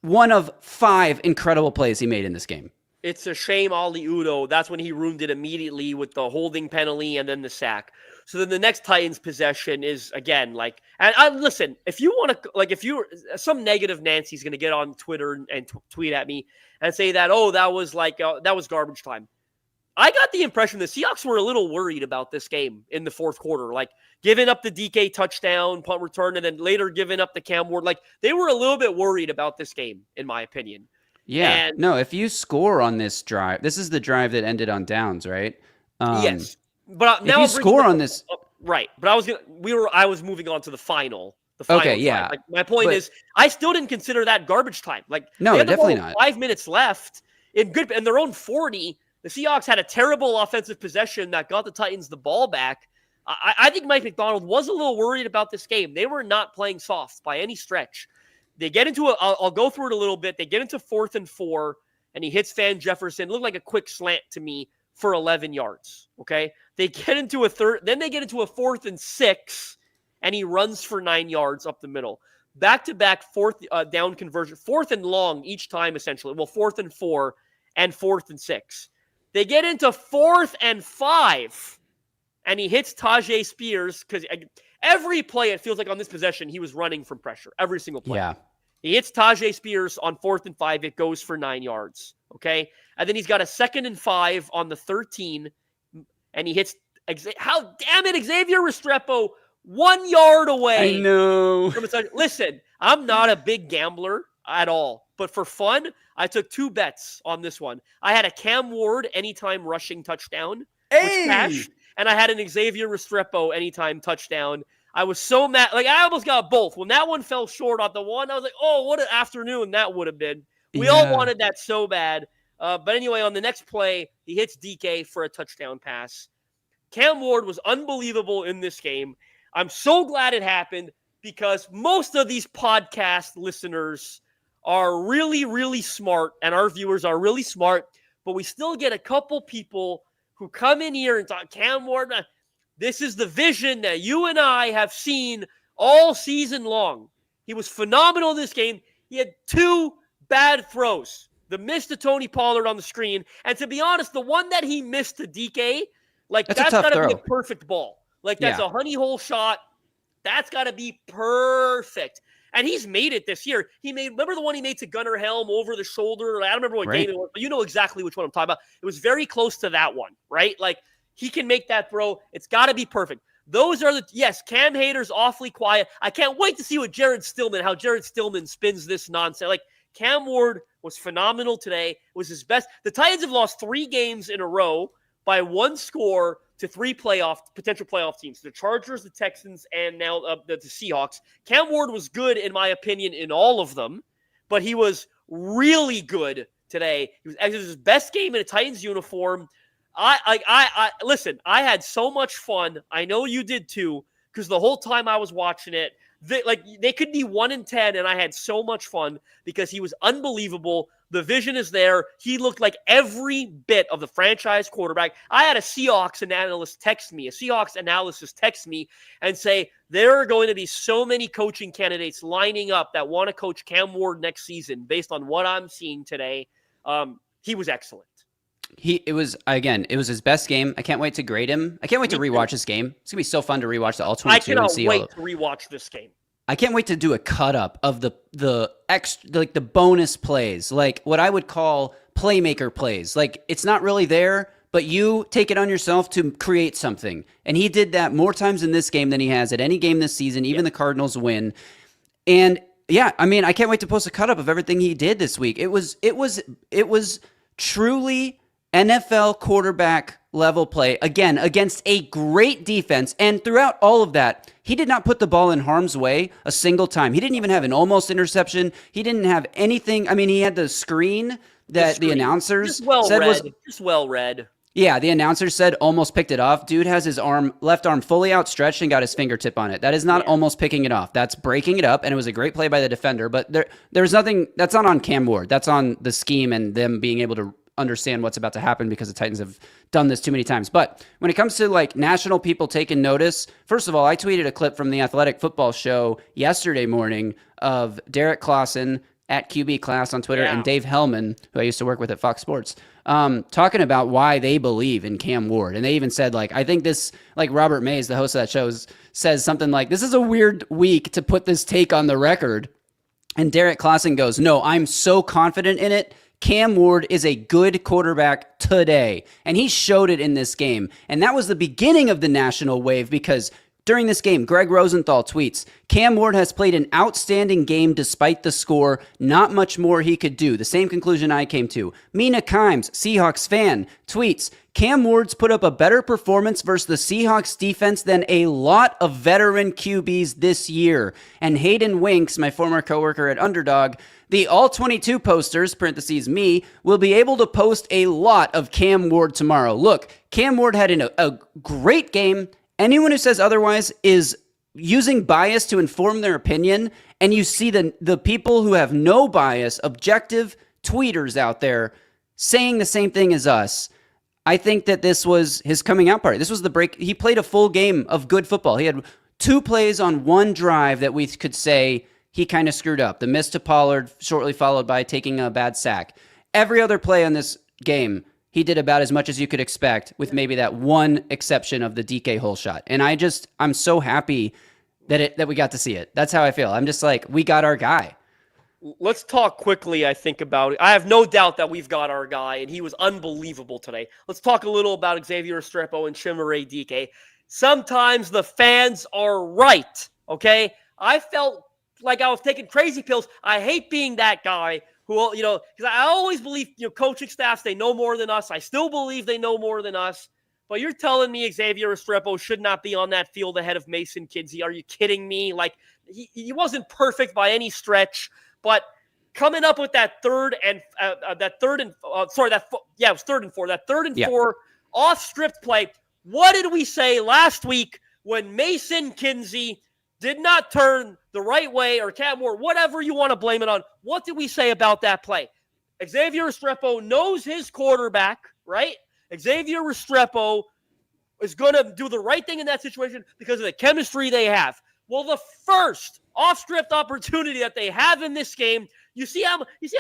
Speaker 6: one of 5 incredible plays he made in this game.
Speaker 7: It's a shame Ali Udo. That's when he ruined it immediately with the holding penalty and then the sack. So then the next Titans possession is again and listen, if you want to some negative Nancy's going to get on Twitter and tweet at me and say that that was garbage time. I got the impression the Seahawks were a little worried about this game in the fourth quarter, giving up the DK touchdown, punt return, and then later giving up the Cam Ward. They were a little bit worried about this game, in my opinion.
Speaker 6: Yeah. No, if you score on this drive, this is the drive that ended on downs, right?
Speaker 7: Yes. But now
Speaker 6: if you score on this,
Speaker 7: right? But I was moving on to the final.
Speaker 6: Okay, yeah.
Speaker 7: Drive. My point is, I still didn't consider that garbage time.
Speaker 6: No, definitely not.
Speaker 7: 5 minutes left in their own 40. The Seahawks had a terrible offensive possession that got the Titans the ball back. I think Mike McDonald was a little worried about this game. They were not playing soft by any stretch. They get into I'll go through it a little bit. They get into 4th and 4, and he hits Van Jefferson. It looked like a quick slant to me for 11 yards. Okay. They get into a 4th and 6, and he runs for 9 yards up the middle. Back-to-back 4th down conversion, 4th and long each time, essentially. Well, 4th and 4 and 4th and 6. They get into 4th and 5, and he hits Tajay Spears because every play, it feels like on this possession, he was running from pressure. Every single play.
Speaker 6: Yeah.
Speaker 7: He hits Tajay Spears on 4th and 5. It goes for 9 yards. Okay? And then he's got a 2nd and 5 on the 13, and he hits Xavier Restrepo 1 yard away.
Speaker 6: I know.
Speaker 7: Listen, I'm not a big gambler at all, but for fun, I took 2 bets on this one. I had a Cam Ward anytime rushing touchdown, which cashed, and I had an Xavier Restrepo anytime touchdown. I was so mad. Like, I almost got both. When that one fell short on the one, I was like, oh, what an afternoon that would have been. We all wanted that so bad. But anyway, on the next play, he hits DK for a touchdown pass. Cam Ward was unbelievable in this game. I'm so glad it happened because most of these podcast listeners are really, really smart, and our viewers are really smart, but we still get a couple people who come in here and talk, Cam Ward, this is the vision that you and I have seen all season long. He was phenomenal in this game. He had 2 bad throws. The miss to Tony Pollard on the screen, and to be honest, the one that he missed to DK, like that's got to be a perfect ball. Like, that's a honey hole shot. That's got to be perfect. And he's made it this year. Remember the one he made to Gunnar Helm over the shoulder? I don't remember what game it was, but you know exactly which one I'm talking about. It was very close to that one, right? Like, he can make that throw. It's got to be perfect. Those are Cam haters awfully quiet. I can't wait to see how Jared Stillman spins this nonsense. Like, Cam Ward was phenomenal today. It was his best. The Titans have lost 3 games in a row by 1 score to 3 potential playoff teams, the Chargers, the Texans, and now the Seahawks. Cam Ward was good, in my opinion, in all of them, but he was really good today. It was his best game in a Titans uniform. Listen, I had so much fun. I know you did too, because the whole time I was watching it, they could be 1-10, and I had so much fun because he was unbelievable. The vision is there. He looked like every bit of the franchise quarterback. I had a Seahawks analyst text me and say, there are going to be so many coaching candidates lining up that want to coach Cam Ward next season based on what I'm seeing today. He was excellent.
Speaker 6: It was his best game. I can't wait to grade him. I can't wait to rewatch this game. It's going to be so fun to rewatch the all-22
Speaker 7: and see. I cannot wait to rewatch this game.
Speaker 6: I can't wait to do a cut up of the bonus plays, like what I would call playmaker plays. Like, it's not really there, but you take it on yourself to create something. And he did that more times in this game than he has at any game this season, even the Cardinals win. And yeah, I mean, I can't wait to post a cut up of everything he did this week. It was truly NFL quarterback level play, again, against a great defense. And throughout all of that, he did not put the ball in harm's way a single time. He didn't even have an almost interception. He didn't have anything. I mean, he had the screen that the announcers said was
Speaker 7: just well read.
Speaker 6: Yeah, the announcer said almost picked it off. Dude has his left arm fully outstretched and got his fingertip on it. That is not almost picking it off. That's breaking it up, and it was a great play by the defender. But there's nothing. That's not on Cam Ward. That's on the scheme and them being able to understand what's about to happen because the Titans have done this too many times. But when it comes to like national people taking notice, first of all, I tweeted a clip from the Athletic Football Show yesterday morning of Derek Clausen at QB Class on Twitter and Dave Hellman, who I used to work with at Fox Sports, talking about why they believe in Cam Ward. And they even said, like, I think this, like Robert Mays, the host of that show, says something like, this is a weird week to put this take on the record. And Derek Clausen goes, no, I'm so confident in it. Cam Ward is a good quarterback today, and he showed it in this game. And that was the beginning of the national wave because during this game, Greg Rosenthal tweets, Cam Ward has played an outstanding game despite the score. Not much more he could do. The same conclusion I came to. Mina Kimes, Seahawks fan, tweets, Cam Ward's put up a better performance versus the Seahawks defense than a lot of veteran QBs this year. And Hayden Winks, my former coworker at Underdog, the all-22 posters, parentheses me, will be able to post a lot of Cam Ward tomorrow. Look, Cam Ward had a great game Anyone who says otherwise is using bias to inform their opinion, and you see the people who have no bias, objective tweeters out there saying the same thing as us. I think that this was his coming out party. This was the break. He played a full game of good football. He had 2 plays on one drive that we could say he kind of screwed up. The miss to Pollard, shortly followed by taking a bad sack. Every other play on this game, he did about as much as you could expect, with maybe that one exception of the DK hole shot. And I'm so happy that we got to see it. That's how I feel. I'm just like, we got our guy.
Speaker 7: Let's talk quickly, I think, about it. I have no doubt that we've got our guy, and he was unbelievable today. Let's talk a little about Xavier Restrepo and Chimere Dike. Sometimes the fans are right, okay? I felt like I was taking crazy pills. I hate being that guy who, because I always believe, coaching staffs, they know more than us. I still believe they know more than us. But you're telling me Xavier Restrepo should not be on that field ahead of Mason Kinsey. Are you kidding me? Like, he wasn't perfect by any stretch, but coming up with that third and four off stripped play. What did we say last week when Mason Kinsey did not turn the right way, or Cam Ward, whatever you want to blame it on? What did we say about that play? Xavier Restrepo knows his quarterback, right? Xavier Restrepo is going to do the right thing in that situation because of the chemistry they have. Well, the first off-script opportunity that they have in this game, you see how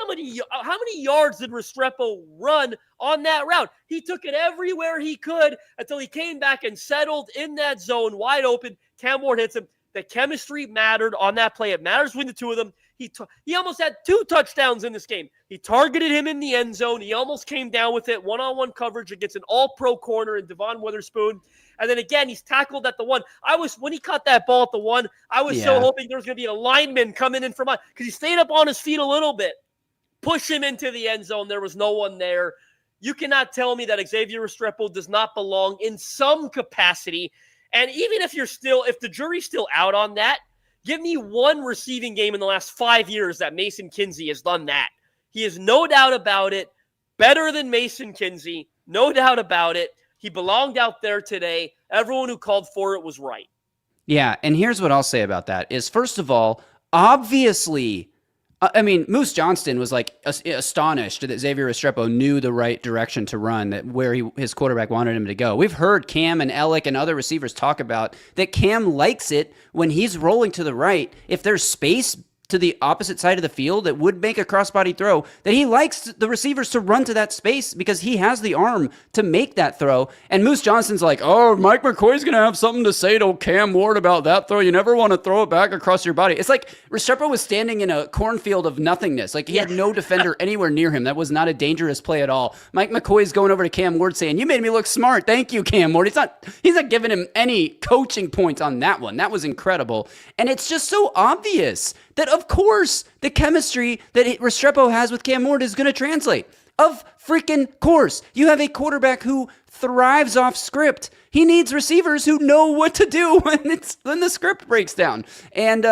Speaker 7: many yards did Restrepo run on that route? He took it everywhere he could until he came back and settled in that zone, wide open. Cam Ward hits him. The chemistry mattered on that play. It matters between the two of them. He almost had 2 touchdowns in this game. He targeted him in the end zone. He almost came down with it. One-on-one coverage against an all-pro corner in Devon Witherspoon. And then again, he's tackled at the 1. When he caught that ball at the 1, I was so hoping there was going to be a lineman coming in from because he stayed up on his feet a little bit. Push him into the end zone. There was no one there. You cannot tell me that Xavier Restrepo does not belong in some capacity. And even if the jury's still out on that, give me one receiving game in the last 5 years that Mason Kinsey has done that. He is no doubt about it, better than Mason Kinsey, no doubt about it. He belonged out there today. Everyone who called for it was right.
Speaker 6: Yeah, and here's what I'll say about that is, first of all, obviously, Moose Johnston was like astonished that Xavier Restrepo knew the right direction to run, that where his quarterback wanted him to go. We've heard Cam and Alec and other receivers talk about that Cam likes it when he's rolling to the right. If there's space to the opposite side of the field that would make a crossbody throw, that he likes the receivers to run to that space because he has the arm to make that throw. And Moose Johnston's like, oh, Mike McCoy's going to have something to say to Cam Ward about that throw. You never want to throw it back across your body. It's like Restrepo was standing in a cornfield of nothingness. Like, he had no defender anywhere near him. That was not a dangerous play at all. Mike McCoy's going over to Cam Ward saying, you made me look smart. Thank you, Cam Ward. He's not giving him any coaching points on that one. That was incredible. And it's just so obvious that, of course, the chemistry that Restrepo has with Cam Ward is going to translate. Of freaking course. You have a quarterback who thrives off script. He needs receivers who know what to do when the script breaks down. And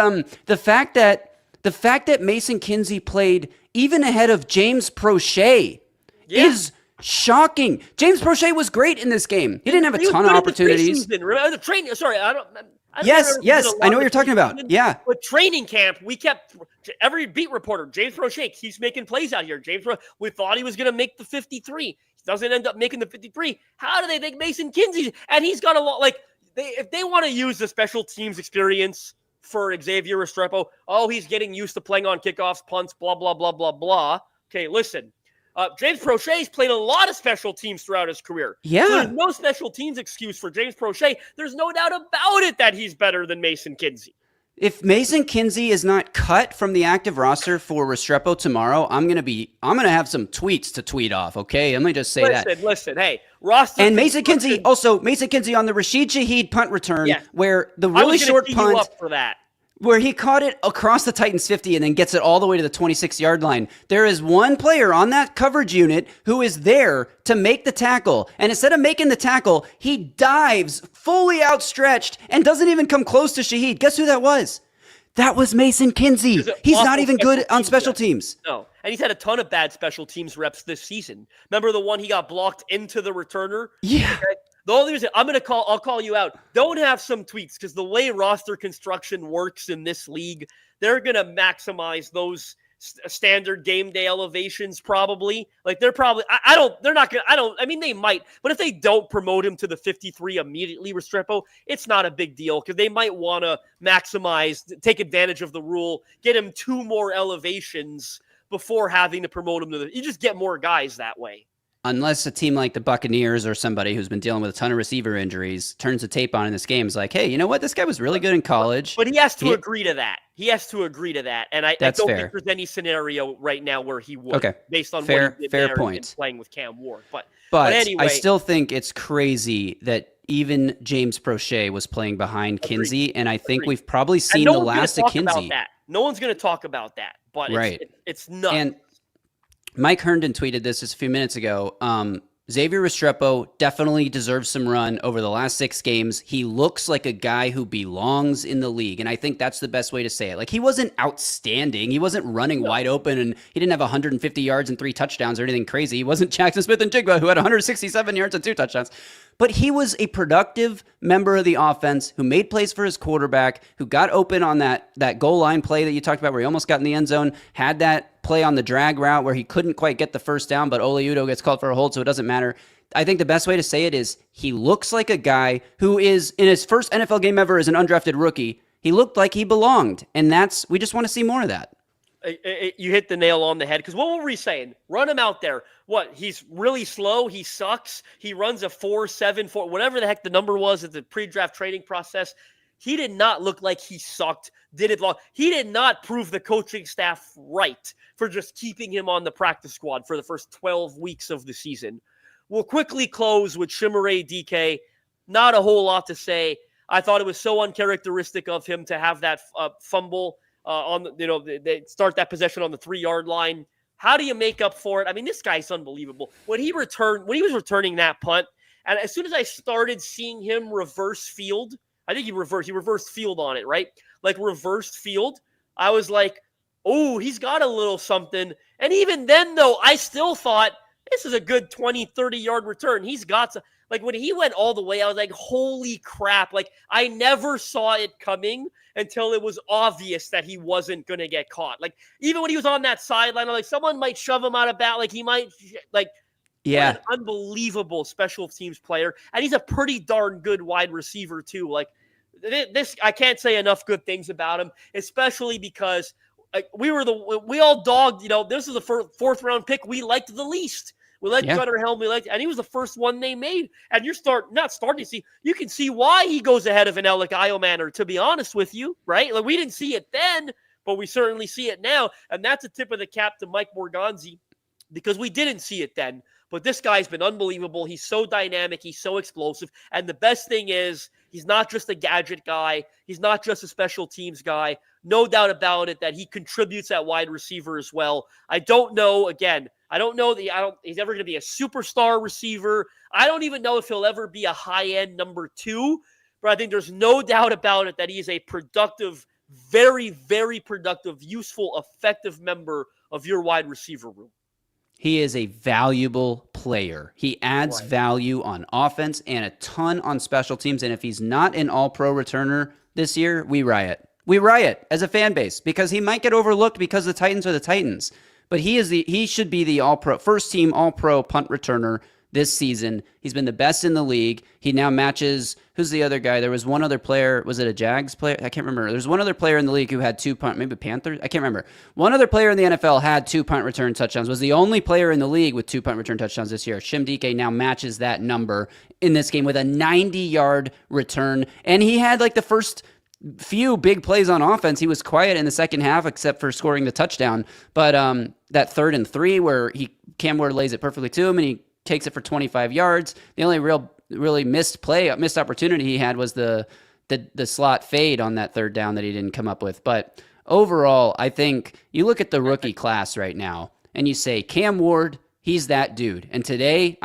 Speaker 6: the fact that Mason Kinsey played even ahead of James Prochet is shocking. James Prochet was great in this game. He didn't have a ton of opportunities. Yes, I know what you're talking about. Yeah.
Speaker 7: With training camp, we kept every beat reporter, James Prochet, keeps making plays out here. We thought he was going to make the 53. He doesn't end up making the 53. How do they think Mason Kinsey? And he's got a lot, if they want to use the special teams experience for Xavier Restrepo, he's getting used to playing on kickoffs, punts, blah, blah, blah, blah, blah. Okay, listen. James Prochet's played a lot of special teams throughout his career.
Speaker 6: Yeah.
Speaker 7: So there's no special teams excuse for James Prochet. There's no doubt about it that he's better than Mason Kinsey.
Speaker 6: If Mason Kinsey is not cut from the active roster for Restrepo tomorrow, I'm gonna have some tweets to tweet off. Okay, let me just say that.
Speaker 7: Listen. Hey, roster
Speaker 6: and Mason Kinsey on the Rashid Shaheed punt return, where the really short punt.
Speaker 7: You up for that.
Speaker 6: Where he caught it across the Titans 50 and then gets it all the way to the 26-yard line. There is one player on that coverage unit who is there to make the tackle. And instead of making the tackle, he dives fully outstretched and doesn't even come close to Shaheed. Guess who that was? That was Mason Kinsey. He's not even good on special teams.
Speaker 7: No. And he's had a ton of bad special teams reps this season. Remember the one he got blocked into the returner?
Speaker 6: Yeah.
Speaker 7: The only reason I'll call you out. Don't have some tweaks because the way roster construction works in this league, they're going to maximize those standard game day elevations probably. Like they're probably, they might, but if they don't promote him to the 53 immediately, Restrepo, it's not a big deal because they might want to take advantage of the rule, get him 2 more elevations before having to promote him you just get more guys that way.
Speaker 6: Unless a team like the Buccaneers or somebody who's been dealing with a ton of receiver injuries turns the tape on in this game is like, hey, you know what? This guy was really good in college.
Speaker 7: But he has to agree to that. And I don't
Speaker 6: fair.
Speaker 7: think there's any scenario right now where he would, based on
Speaker 6: fair,
Speaker 7: what he did
Speaker 6: fair
Speaker 7: there
Speaker 6: point.
Speaker 7: playing with Cam Ward. But
Speaker 6: anyway,
Speaker 7: I
Speaker 6: still think it's crazy that even James Prochet was playing behind Kinsey, and I think we've probably seen the last of Kinsey.
Speaker 7: No one's going to talk about that, but it's nuts.
Speaker 6: And Mike Herndon tweeted this just a few minutes ago. Xavier Restrepo definitely deserves some run over the last 6 games. He looks like a guy who belongs in the league, and I think that's the best way to say it. Like, he wasn't outstanding. He wasn't running wide open, and he didn't have 150 yards and 3 touchdowns or anything crazy. He wasn't Jackson Smith-Njigba, who had 167 yards and 2 touchdowns. But he was a productive member of the offense who made plays for his quarterback, who got open on that goal line play that you talked about where he almost got in the end zone, had that play on the drag route where he couldn't quite get the first down, but Ole Udoh gets called for a hold, so it doesn't matter. I think the best way to say it is he looks like a guy who is, in his first NFL game ever as an undrafted rookie, he looked like he belonged, and we just want to see more of that.
Speaker 7: You hit the nail on the head, because what were we saying? Run him out there. What? He's really slow. He sucks. He runs a 4.74, whatever the heck the number was at the pre-draft trading process. He did not look like he sucked, did it long. He did not prove the coaching staff right for just keeping him on the practice squad for the first 12 weeks of the season. We'll quickly close with Chimere Dike. Not a whole lot to say. I thought it was so uncharacteristic of him to have that fumble they start that possession on the 3-yard line. How do you make up for it? I mean, this guy's unbelievable. When he was returning that punt, and as soon as I started seeing him reverse field, I think he reversed field on it, right? Like reversed field. I was like, oh, he's got a little something. And even then, though, I still thought this is a good 20, 30-yard return. He's got some. Like, when he went all the way, I was like, holy crap. Like, I never saw it coming until it was obvious that he wasn't going to get caught. Like, even when he was on that sideline, I'm like, someone might shove him out of bounds. Like, he might, an unbelievable special teams player. And he's a pretty darn good wide receiver, too. Like, this, I can't say enough good things about him, especially because we all dogged, this is the 4th round pick we liked the least. We liked Gunnar Helm, and he was the first one they made. And you're not starting to see, you can see why he goes ahead of an Alec Iomanner, to be honest with you, right? Like, we didn't see it then, but we certainly see it now. And that's a tip of the cap to Mike Morganzi, because we didn't see it then. But this guy's been unbelievable. He's so dynamic. He's so explosive. And the best thing is, he's not just a gadget guy. He's not just a special teams guy. No doubt about it that he contributes at wide receiver as well. I don't know that he's ever going to be a superstar receiver. I don't even know if he'll ever be a high-end number 2. But I think there's no doubt about it that he is a productive, very, very productive, useful, effective member of your wide receiver room.
Speaker 6: He is a valuable player. He adds value on offense and a ton on special teams. And if he's not an all-pro returner this year, we riot. We riot as a fan base because he might get overlooked because the Titans are the Titans. But he should be the all-pro, first-team all-pro punt returner this season. He's been the best in the league. He now matches, who's the other guy? There was one other player. Was it a Jags player? I can't remember. There's one other player in the league who had 2 punt, maybe Panthers? I can't remember. One other player in the NFL had 2 punt return touchdowns, was the only player in the league with 2 punt return touchdowns this year. Shimmer DK now matches that number in this game with a 90-yard return. And he had like the first few big plays on offense. He was quiet in the second half except for scoring the touchdown. But that 3rd and 3 where Cam Ward lays it perfectly to him and he takes it for 25 yards. The only really missed opportunity he had was the slot fade on that 3rd down that he didn't come up with. But overall, I think you look at the rookie class right now and you say, Cam Ward, he's that dude. And today,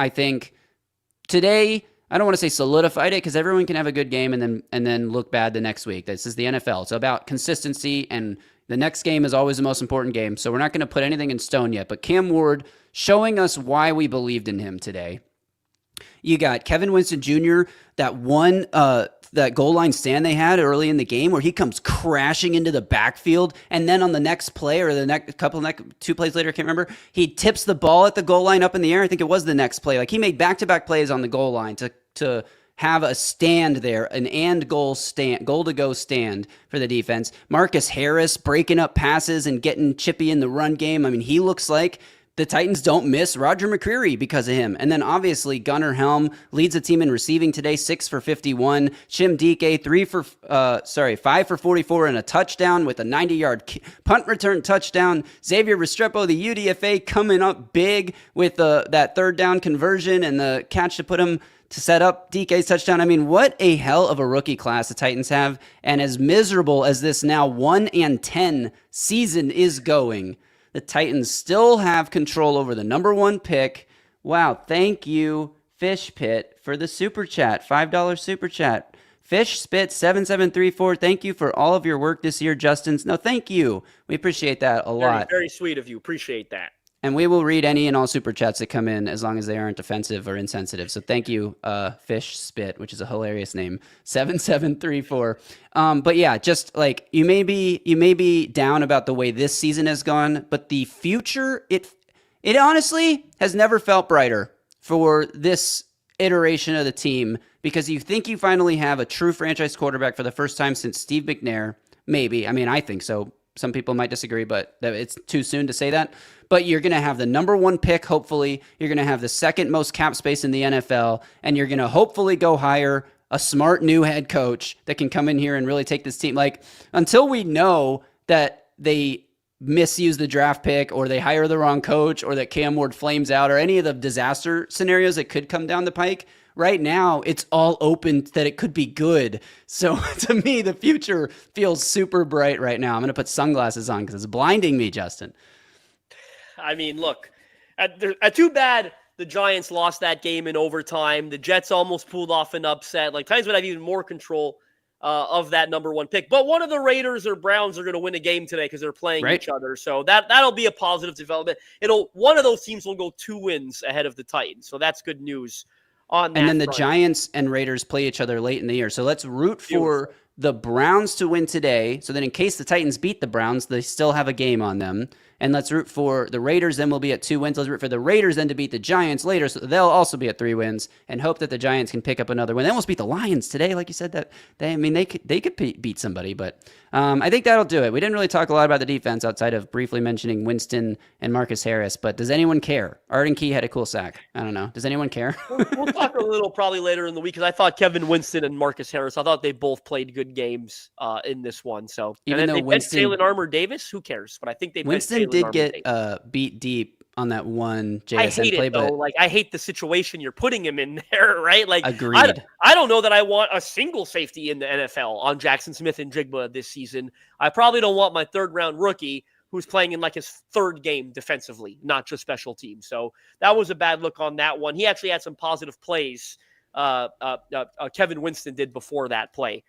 Speaker 6: I don't want to say solidified it because everyone can have a good game and then look bad the next week. This is the NFL. It's about consistency, and the next game is always the most important game. So we're not going to put anything in stone yet. But Cam Ward showing us why we believed in him today. You got Kevin Winston Jr., that goal line stand they had early in the game where he comes crashing into the backfield, and then on the next play or the next two plays later, I can't remember, he tips the ball at the goal line up in the air. I think it was the next play. Like, he made back-to-back plays on the goal line to have a stand there, an goal to go stand for the defense. Marcus Harris breaking up passes and getting chippy in the run game. I mean, he looks like the Titans don't miss Roger McCreary because of him. And then obviously Gunnar Helm leads the team in receiving today, 6 for 51. Shimmer DK 5 for 44 and a touchdown with a 90-yard punt return touchdown. Xavier Restrepo, the UDFA, coming up big with that third down conversion and the catch to set up DK's touchdown. I mean, what a hell of a rookie class the Titans have. And as miserable as this now 1-10 season is going, the Titans still have control over the number 1 pick. Wow, thank you, Fish Pit, for the super chat, $5 super chat. Fish Spit 7734, thank you for all of your work this year, Justin. No, thank you. We appreciate that a lot.
Speaker 7: Very sweet of you. Appreciate that.
Speaker 6: And we will read any and all super chats that come in as long as they aren't offensive or insensitive. So thank you, Fish Spit, which is a hilarious name, 7734. But yeah, just like you may be down about the way this season has gone, but the future, it honestly has never felt brighter for this iteration of the team, because you think you finally have a true franchise quarterback for the first time since Steve McNair. Maybe. I mean, I think so. Some people might disagree, but it's too soon to say that. But you're going to have the number 1 pick, hopefully. You're going to have the second most cap space in the NFL, and you're going to hopefully go hire a smart new head coach that can come in here and really take this team. Like, until we know that they misuse the draft pick or they hire the wrong coach or that Cam Ward flames out or any of the disaster scenarios that could come down the pike, right now, it's all open that it could be good. So to me, the future feels super bright right now. I'm going to put sunglasses on because it's blinding me, Justin.
Speaker 7: I mean, look, too bad the Giants lost that game in overtime. The Jets almost pulled off an upset. Like, Titans would have even more control of that number 1 pick. But one of the Raiders or Browns are going to win a game today because they're playing each other. So that'll be a positive development. One of those teams will go 2 wins ahead of the Titans. So that's good news. And then
Speaker 6: the Giants and Raiders play each other late in the year. So let's root for the Browns to win today. So then in case the Titans beat the Browns, they still have a game on them. And let's root for the Raiders, then we'll be at 2 wins. Let's root for the Raiders then to beat the Giants later, so they'll also be at 3 wins, and hope that the Giants can pick up another win. They almost beat the Lions today, like you said. That they could beat somebody, but I think that'll do it. We didn't really talk a lot about the defense outside of briefly mentioning Winston and Marcus Harris, but does anyone care? Arden Key had a cool sack. I don't know. Does anyone care?
Speaker 7: We'll talk a little probably later in the week, because I thought Kevin Winston and Marcus Harris, I thought they both played good games in this one. So
Speaker 6: even though Winston,
Speaker 7: Jalen Armour Davis, who cares? But I think
Speaker 6: Winston did get beat deep on that one JSN play, but
Speaker 7: like, I hate the situation you're putting him in there, right? Like,
Speaker 6: agreed.
Speaker 7: I don't know that I want a single safety in the NFL on Jackson Smith and Jigba this season. I probably don't want my 3rd round rookie who's playing in like his 3rd game defensively, not just special teams. So that was a bad look on that one. He actually had some positive plays. Kevin Winston did before that play.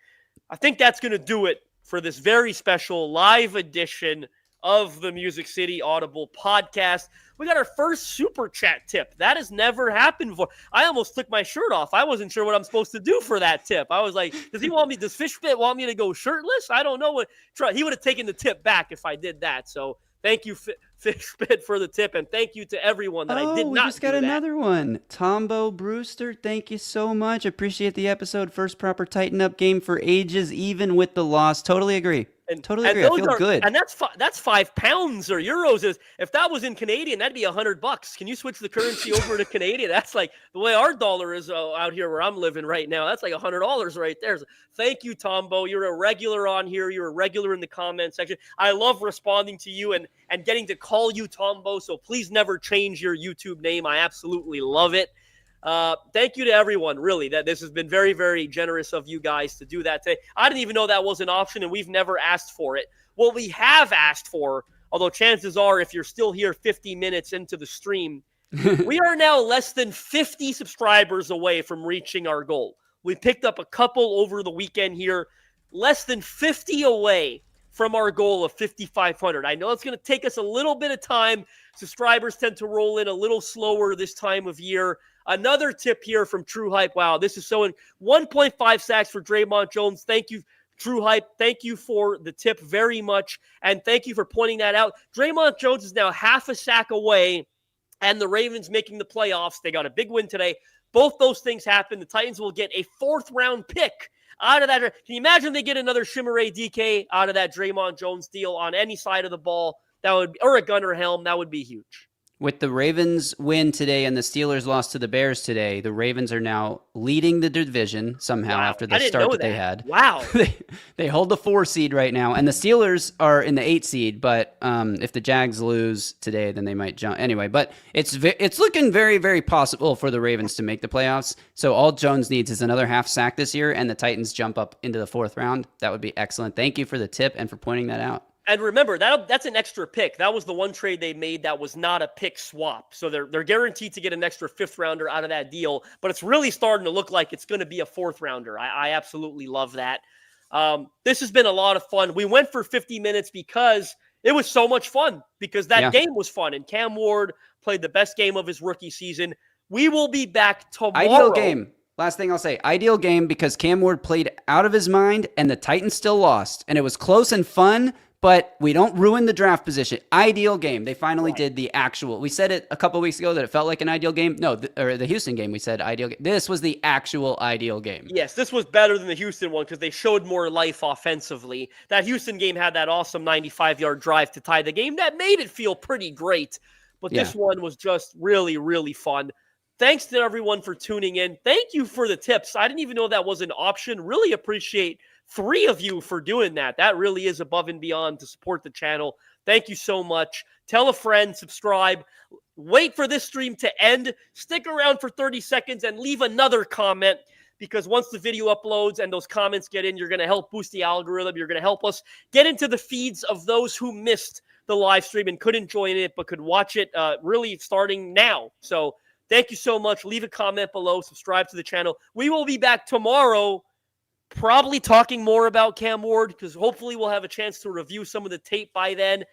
Speaker 7: I think that's going to do it for this very special live edition of the Music City Audible podcast. We got our first super chat tip. That has never happened before. I almost took my shirt off. I wasn't sure what I'm supposed to do for that tip. I was like, does Fishbit want me to go shirtless? I don't know he would have taken the tip back if I did that. So thank you, Fishbit, for the tip, and thank you to everyone that I did not do that.
Speaker 6: We just got another one. Tombo Brewster, thank you so much. Appreciate the episode. First proper Tighten Up game for ages, even with the loss. Totally agree. Totally agree. I feel good.
Speaker 7: And that's £5 or euros. If that was in Canadian, that'd be $100. Can you switch the currency over to Canadian? That's like the way our dollar is out here where I'm living right now. That's like $100 right there. So thank you, Tombo. You're a regular on here. You're a regular in the comment section. I love responding to you and getting to call you Tombo. So please never change your YouTube name. I absolutely love it. Thank you to everyone, really. That this has been very, very generous of you guys to do that today. I didn't even know that was an option, and we've never asked for it. What we have asked for, although chances are if you're still here 50 minutes into the stream, we are now less than 50 subscribers away from reaching our goal. We picked up a couple over the weekend here, less than 50 away from our goal of 5,500. I know it's going to take us a little bit of time. Subscribers tend to roll in a little slower this time of year. Another tip here from True Hype. Wow, this is so 1.5 sacks for Draymond Jones. Thank you, True Hype. Thank you for the tip very much, and thank you for pointing that out. Draymond Jones is now half a sack away, and the Ravens making the playoffs. They got a big win today. Both those things happen. The Titans will get a 4th-round pick out of that. Can you imagine they get another Chimere DK out of that Draymond Jones deal on any side of the ball? That would, or a gunner helm. That would be huge.
Speaker 6: With the Ravens win today and the Steelers lost to the Bears today, the Ravens are now leading the division somehow after the start that they had.
Speaker 7: Wow.
Speaker 6: They hold the 4 seed right now, and the Steelers are in the 8 seed, but if the Jags lose today, then they might jump. Anyway, but it's looking very, very possible for the Ravens to make the playoffs. So all Jones needs is another half sack this year, and the Titans jump up into the 4th round. That would be excellent. Thank you for the tip and for pointing that out.
Speaker 7: And remember, that's an extra pick. That was the one trade they made that was not a pick swap. So they're guaranteed to get an extra 5th rounder out of that deal. But it's really starting to look like it's going to be a 4th rounder. I absolutely love that. This has been a lot of fun. We went for 50 minutes because it was so much fun, because that game was fun. And Cam Ward played the best game of his rookie season. We will be back tomorrow.
Speaker 6: Ideal game. Last thing I'll say, ideal game because Cam Ward played out of his mind and the Titans still lost. And it was close and fun, but we don't ruin the draft position. Ideal game. They finally did the actual. We said it a couple weeks ago that it felt like an ideal game. No, the Houston game, we said ideal game. This was the actual ideal game.
Speaker 7: Yes, this was better than the Houston one because they showed more life offensively. That Houston game had that awesome 95-yard drive to tie the game. That made it feel pretty great. But this one was just really, really fun. Thanks to everyone for tuning in. Thank you for the tips. I didn't even know that was an option. Really appreciate 3 of you for doing that. That really is above and beyond to support the channel. Thank you so much. Tell a friend, subscribe. Wait for this stream to end. Stick around for 30 seconds and leave another comment, because once the video uploads and those comments get in, you're going to help boost the algorithm. You're going to help us get into the feeds of those who missed the live stream and couldn't join it but could watch it really starting now. So thank you so much. Leave a comment below. Subscribe to the channel. We will be back tomorrow, probably talking more about Cam Ward, because hopefully we'll have a chance to review some of the tape by then.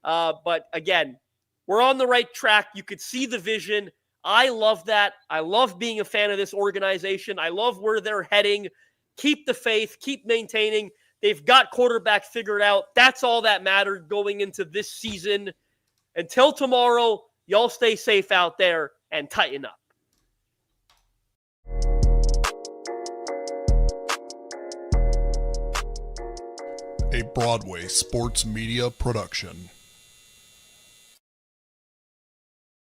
Speaker 7: But again, we're on the right track. You could see the vision. I love that. I love being a fan of this organization. I love where they're heading. Keep the faith. Keep maintaining. They've got quarterback figured out. That's all that mattered going into this season. Until tomorrow, y'all stay safe out there and tighten up.
Speaker 1: A Broadway sports media production.